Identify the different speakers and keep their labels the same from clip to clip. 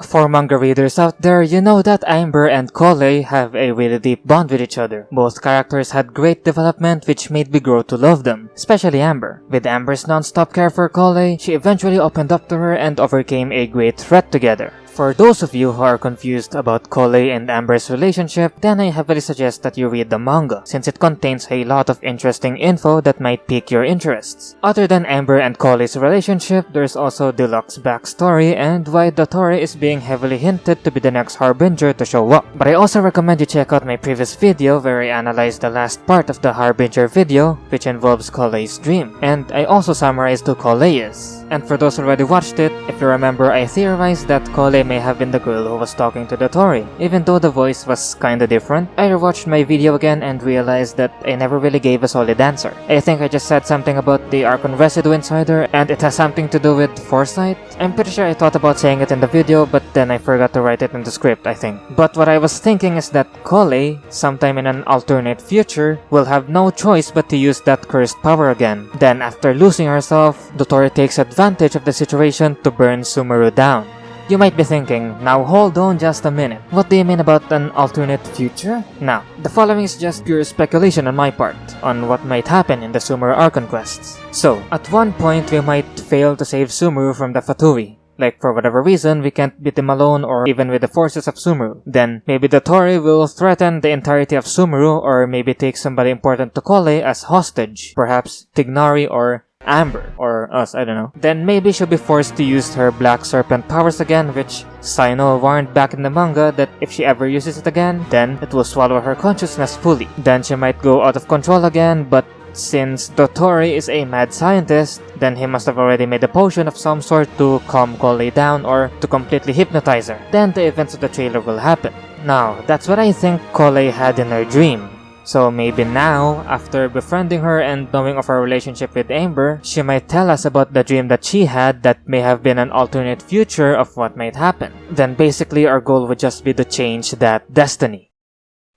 Speaker 1: For manga readers out there, you know that Amber and Collei have a really deep bond with each other. Both characters had great development which made me grow to love them, especially Amber. With Amber's non-stop care for Collei, she eventually opened up to her and overcame a great threat together. For those of you who are confused about Collei and Amber's relationship, then I heavily suggest that you read the manga, since it contains a lot of interesting info that might pique your interests. Other than Amber and Collei's relationship, there's also Deluxe's backstory and why Dottore is being heavily hinted to be the next Harbinger to show up. But I also recommend you check out my previous video where I analyzed the last part of the Harbinger video, which involves Collei's dream, and I also summarized who Collei is. And for those who already watched it, if you remember, I theorized that Collei may have been the girl who was talking to Dottore, even though the voice was kinda different. I rewatched my video again and realized that I never really gave a solid answer. I think I just said something about the Archon residue inside her, and it has something to do with foresight. I'm pretty sure I thought about saying it in the video, but then I forgot to write it in the script, I think. But what I was thinking is that Collei, sometime in an alternate future, will have no choice but to use that cursed power again. Then after losing herself, Dottore takes advantage of the situation to burn Sumeru down. You might be thinking, now hold on just a minute, what do you mean about an alternate future? Now, the following is just pure speculation on my part, on what might happen in the Sumeru Archon Quests. So, at one point we might fail to save Sumeru from the Fatui. Like for whatever reason, we can't beat him alone or even with the forces of Sumeru. Then, maybe Dottore will threaten the entirety of Sumeru or maybe take somebody important to Collei as hostage. Perhaps Tignari or Amber, or us, I don't know. Then maybe she'll be forced to use her Black Serpent powers again, which Sino warned back in the manga that if she ever uses it again, then it will swallow her consciousness fully. Then she might go out of control again, but since Dottore is a mad scientist, then he must have already made a potion of some sort to calm Collei down or to completely hypnotize her. Then the events of the trailer will happen. Now, that's what I think Collei had in her dream. So maybe now, after befriending her and knowing of her relationship with Amber, she might tell us about the dream that she had that may have been an alternate future of what might happen. Then basically our goal would just be to change that destiny.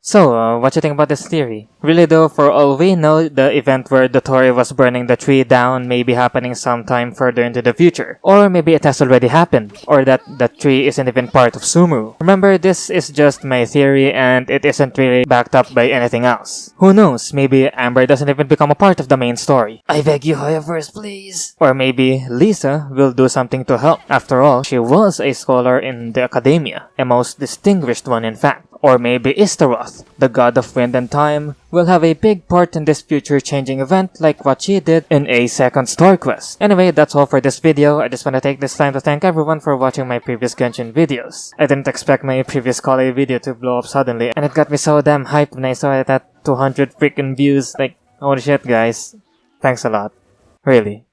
Speaker 1: So, what you think about this theory? Really though, for all we know, the event where Dottore was burning the tree down may be happening sometime further into the future. Or maybe it has already happened. Or that the tree isn't even part of Sumeru. Remember, this is just my theory and it isn't really backed up by anything else. Who knows, maybe Amber doesn't even become a part of the main story. I beg you, Hoyoverse, please. Or maybe Lisa will do something to help. After all, she was a scholar in the academia. A most distinguished one in fact. Or maybe Istaroth, the god of wind and time, will have a big part in this future-changing event like what she did in a second story quest. Anyway, that's all for this video. I just want to take this time to thank everyone for watching my previous Genshin videos. I didn't expect my previous Collei video to blow up suddenly, and it got me so damn hyped when I saw it at 200 freaking views. Like, holy shit guys. Thanks a lot. Really.